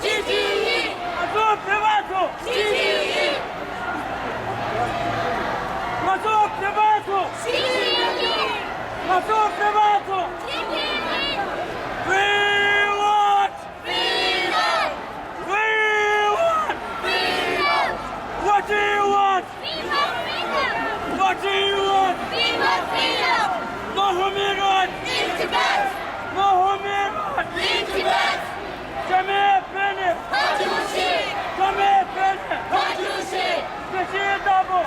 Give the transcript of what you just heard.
GTE! Azul privado! GTE! Azul privado! GTE! Azul privado! GTE! We want! Freedom! We want! Freedom! What do you want? We want freedom! What do you want? We want freedom! Mohammed! In Tibet! Mohammed! In Tibet! جميع بني Hajushi! جميع بني Hajushi! تشيد أبو